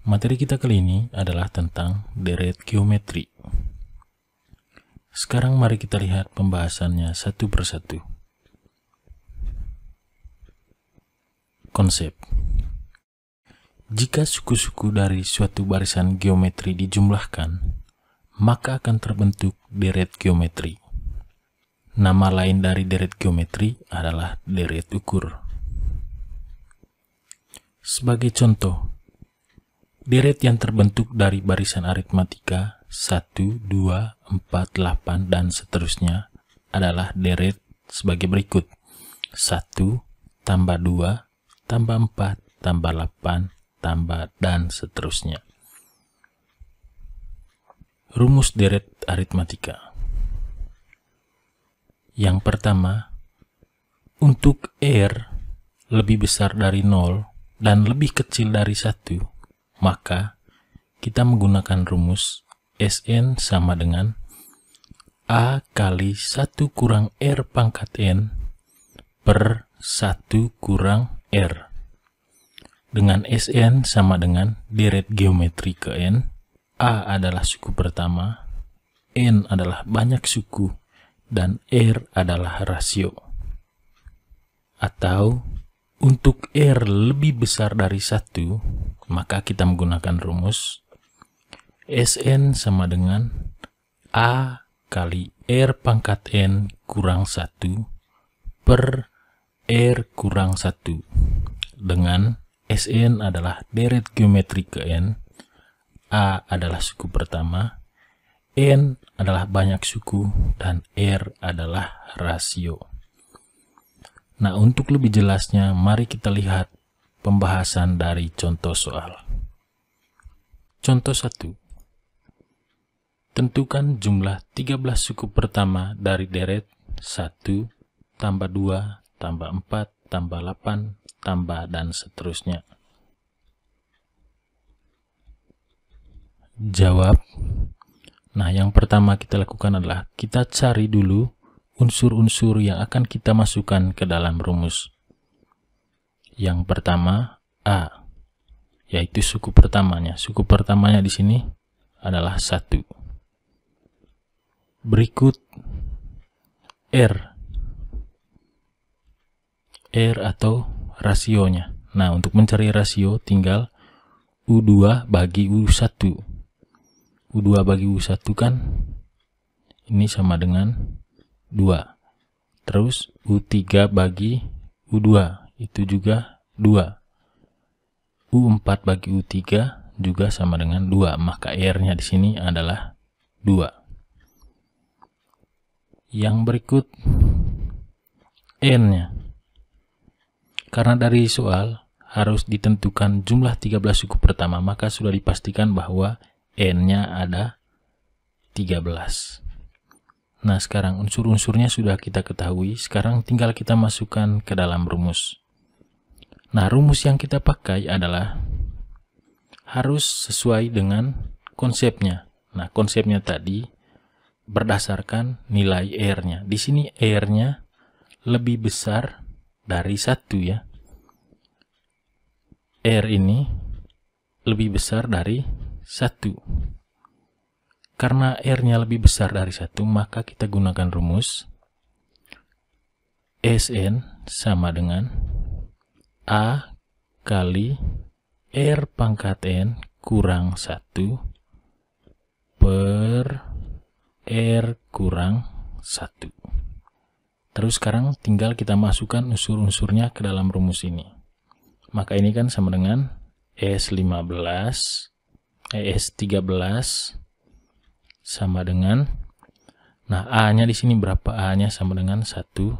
Materi kita kali ini adalah tentang deret geometri. Sekarang mari kita lihat pembahasannya satu persatu. Konsep. Jika suku-suku dari suatu barisan geometri dijumlahkan, maka akan terbentuk deret geometri. Nama lain dari deret geometri adalah deret ukur. Sebagai contoh, deret yang terbentuk dari barisan aritmatika 1, 2, 4, 8, dan seterusnya adalah deret sebagai berikut. 1, tambah 2, tambah 4, tambah 8, tambah, dan seterusnya. Rumus deret aritmatika. Yang pertama, untuk R lebih besar dari 0 dan lebih kecil dari 1, maka kita menggunakan rumus Sn sama dengan A kali 1 kurang R pangkat N per 1 kurang R. Dengan Sn sama dengan deret geometri ke N. A adalah suku pertama, N adalah banyak suku, dan R adalah rasio. Atau untuk R lebih besar dari 1, maka kita menggunakan rumus Sn sama dengan A kali R pangkat N kurang 1 per R kurang 1. Dengan Sn adalah deret geometri ke N, A adalah suku pertama, N adalah banyak suku, dan R adalah rasio. Nah, untuk lebih jelasnya, mari kita lihat pembahasan dari contoh soal. Contoh 1. Tentukan jumlah 13 suku pertama dari deret 1, tambah 2, tambah 4, tambah 8, tambah, dan seterusnya. Jawab. Nah, yang pertama kita lakukan adalah kita cari dulu unsur-unsur yang akan kita masukkan ke dalam rumus. Yang pertama A, yaitu suku pertamanya. Suku pertamanya di sini adalah 1. Berikut R atau rasionya. Nah, untuk mencari rasio tinggal U2 bagi U1. U2 bagi U1 kan ini sama dengan 2. Terus U3 bagi U2 itu juga 2. U4 bagi U3 juga sama dengan 2. Maka R-nya di sini adalah 2. Yang berikut N-nya. Karena dari soal harus ditentukan jumlah 13 suku pertama, maka sudah dipastikan bahwa N-nya ada 13. Nah, sekarang unsur-unsurnya sudah kita ketahui. Sekarang tinggal kita masukkan ke dalam rumus. Nah, rumus yang kita pakai adalah harus sesuai dengan konsepnya. Nah, konsepnya tadi berdasarkan nilai R-nya. Di sini R-nya lebih besar dari 1 ya. R ini lebih besar dari 1. Karena R-nya lebih besar dari 1, maka kita gunakan rumus Sn sama dengan A kali R pangkat N kurang 1 per R kurang 1. Terus sekarang tinggal kita masukkan unsur-unsurnya ke dalam rumus ini. Maka ini kan sama dengan S13 sama dengan, nah, A-nya di sini berapa? A-nya sama dengan 1.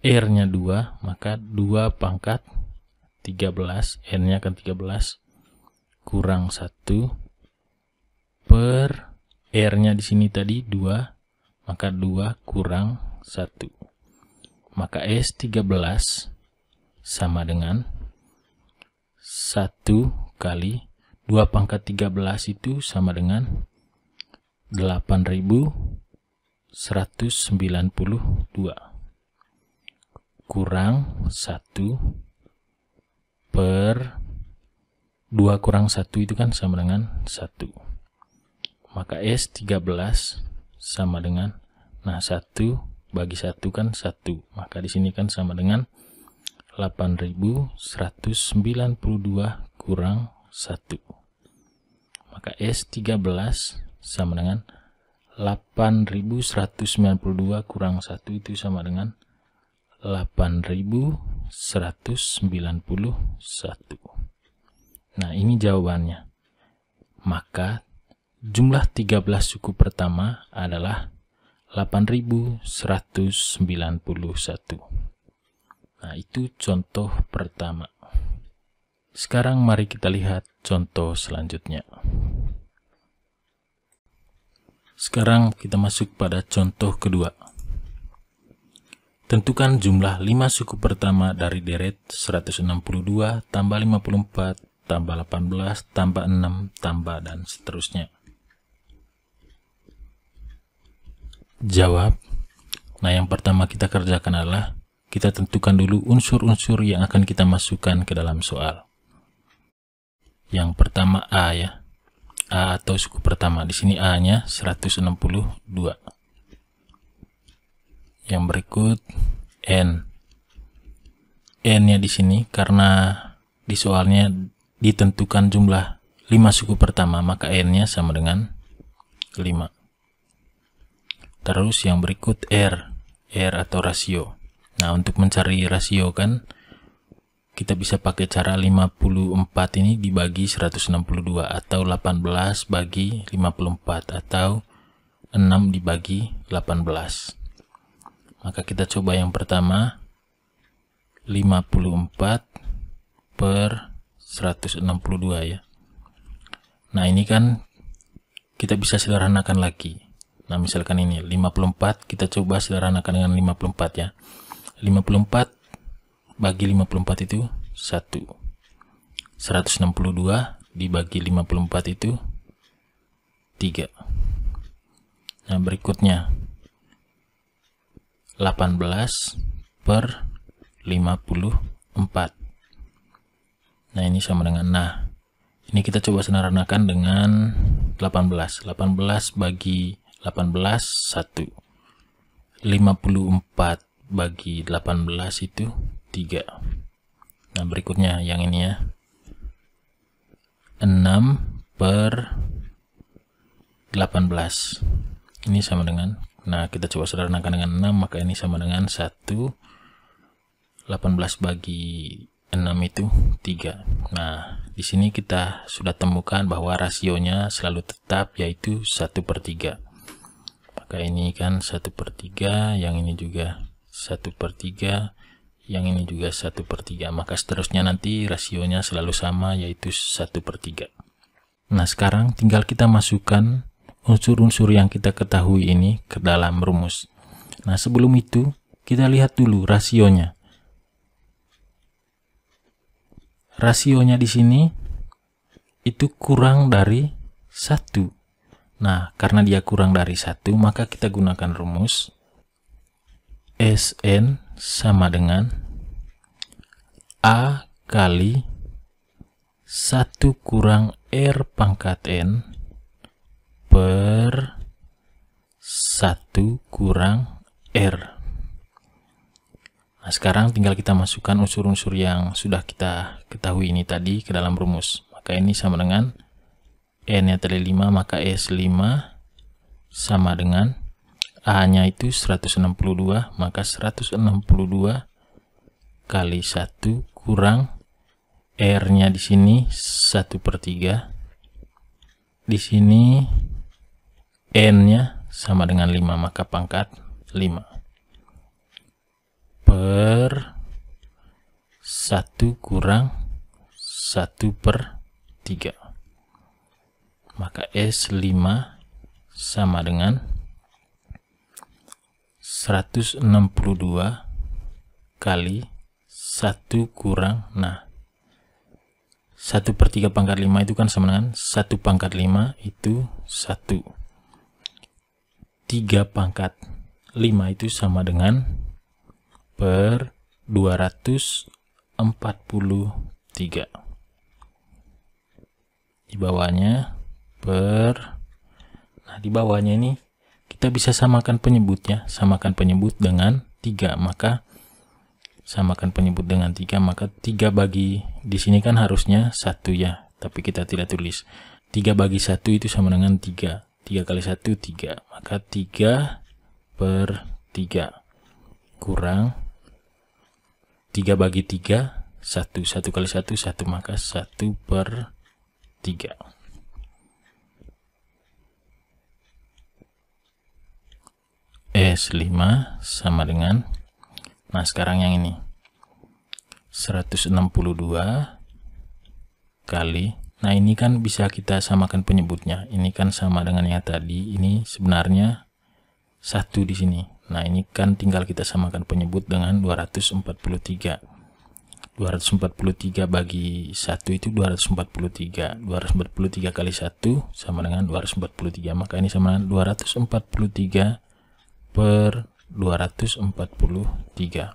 R-nya 2, maka 2 pangkat 13, N-nya kan 13, kurang 1 per R-nya di sini tadi 2, maka 2 kurang 1. Maka S13 sama dengan 1 kali 2 pangkat 13 itu sama dengan 8192 kurang 1 per 2 kurang 1 itu kan sama dengan 1. Maka S 13 sama dengan, nah 1 bagi 1 kan 1. Maka di sini kan sama dengan 8192 kurang 1. Maka S 13 sama dengan 8192 kurang 1 itu sama dengan 8191. Nah, ini jawabannya. Maka jumlah 13 suku pertama adalah 8191. Nah, itu contoh pertama. Sekarang mari kita lihat contoh selanjutnya. Sekarang kita masuk pada contoh kedua. Tentukan jumlah 5 suku pertama dari deret 162 tambah 54 tambah 18 tambah 6 tambah dan seterusnya. Jawab. Nah, yang pertama kita kerjakan adalah kita tentukan dulu unsur-unsur yang akan kita masukkan ke dalam soal. Yang pertama A ya. A atau suku pertama. Di sini A-nya 162. Yang berikut N. N-nya di sini karena di soalnya ditentukan jumlah 5 suku pertama, maka N-nya sama dengan 5. Terus yang berikut R. R atau rasio. Nah, untuk mencari rasio kan kita bisa pakai cara 54 ini dibagi 162 atau 18 bagi 54 atau 6 dibagi 18. Maka kita coba yang pertama 54 per 162 ya. Nah, ini kan kita bisa sederhanakan lagi. Nah, misalkan ini 54, kita coba sederhanakan dengan 54 ya. 54 bagi 54 itu 1. 162 dibagi 54 itu 3. Nah, berikutnya 18 per 54. Nah, ini sama dengan, nah ini kita coba sederhanakan dengan 18. 18 bagi 18 1. 54 bagi 18 itu 3. Nah, berikutnya yang ini ya. 6 per 18. Ini sama dengan, nah kita coba sederhanakan dengan 6, maka ini sama dengan 1. 18 bagi 6 itu 3. Nah, di sini kita sudah temukan bahwa rasionya selalu tetap, yaitu 1/3. Maka ini kan 1/3, yang ini juga 1/3, yang ini juga 1/3. Maka seterusnya nanti rasionya selalu sama, yaitu 1/3. Nah, sekarang tinggal kita masukkan unsur-unsur yang kita ketahui ini ke dalam rumus. Nah, sebelum itu kita lihat dulu rasionya. Rasionya di sini itu kurang dari 1. Nah, karena dia kurang dari 1, maka kita gunakan rumus Sn sama dengan A kali 1 kurang R pangkat N per 1 kurang R. Nah, sekarang tinggal kita masukkan unsur-unsur yang sudah kita ketahui ini tadi ke dalam rumus. Maka ini sama dengan N-nya tadi 5, maka S5 sama dengan A-nya itu 162, maka 162 kali 1 kurang R-nya di sini 1/3. Di sini N-nya sama dengan 5, maka pangkat 5. Per 1 kurang 1/3. Maka S5 sama dengan 162 kali 1 kurang, nah 1/3 pangkat 5 itu kan sama dengan 1 pangkat 5 itu 1. 3 pangkat 5 itu sama dengan per 243. di bawahnya per. Nah, di bawahnya ini kita bisa samakan penyebutnya, samakan penyebut dengan 3, maka samakan penyebut dengan 3, maka 3 bagi di sini kan harusnya 1 ya, tapi kita tidak tulis. 3 bagi 1 itu sama dengan 3. 3 kali 1 3, maka 3 per 3 kurang 3 bagi 3 1, 1 kali 1 1, maka 1 per 3. S5 sama dengan, nah sekarang yang ini 162 kali, nah ini kan bisa kita samakan penyebutnya, ini kan sama dengan yang tadi, ini sebenarnya 1 di sini. Nah ini kan tinggal kita samakan penyebut dengan 243. 243 bagi 1 itu 243. 243 kali 1 sama dengan 243, maka ini sama dengan 243 per 243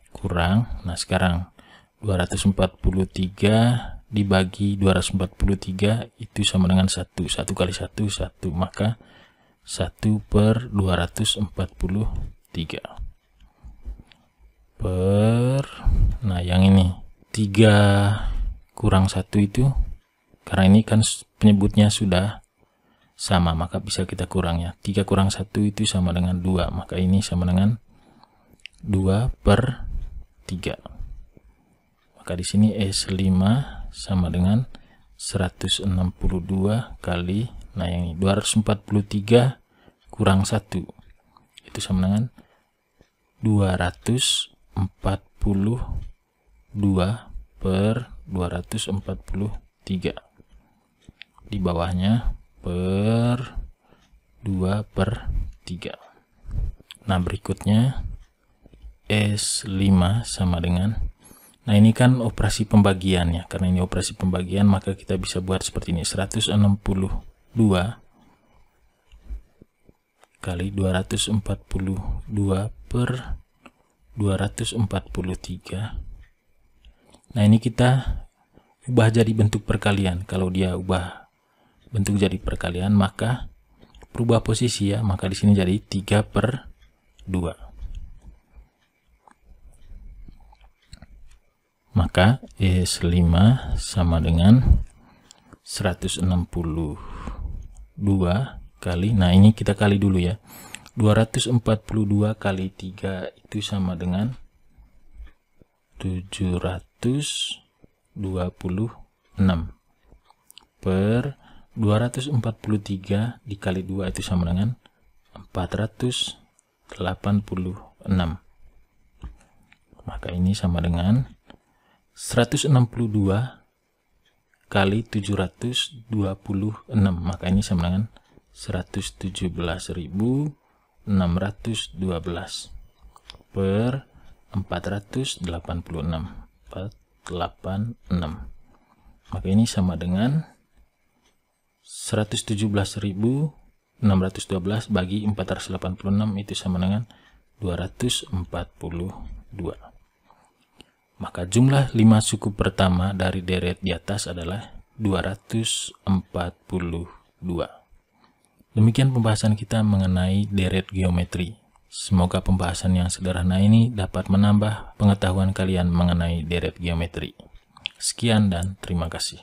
kurang, nah sekarang 243 dibagi 243 itu sama dengan 1. 1 kali 1 1, maka 1 per 243 per, nah yang ini 3 kurang 1 itu, karena ini kan penyebutnya sudah sama, maka bisa kita kurang ya. 3 kurang 1 itu sama dengan 2, maka ini sama dengan 2 per 3. Maka di sini S5 sama dengan 162 kali, nah yang ini 243 kurang 1 itu sama dengan 242 per 243, di bawahnya per 2 per 3. Nah berikutnya S5 sama dengan, nah ini kan operasi pembagian ya, karena ini operasi pembagian maka kita bisa buat seperti ini, 162 kali 242 per 243. Nah ini kita ubah jadi bentuk perkalian. Kalau dia ubah bentuk jadi perkalian maka berubah posisi ya, maka di sini jadi 3 per 2. Maka S5 sama dengan 162 kali, nah ini kita kali dulu ya, 242 kali 3 itu sama dengan 726 per 243 dikali 2 itu sama dengan 486. Maka ini sama dengan 162 kali 726, maka ini sama dengan 117.612 per 486. Maka ini sama dengan 117.612 bagi 486 itu sama dengan 242. Maka jumlah 5 suku pertama dari deret di atas adalah 242. Demikian pembahasan kita mengenai deret geometri. Semoga pembahasan yang sederhana ini dapat menambah pengetahuan kalian mengenai deret geometri. Sekian dan terima kasih.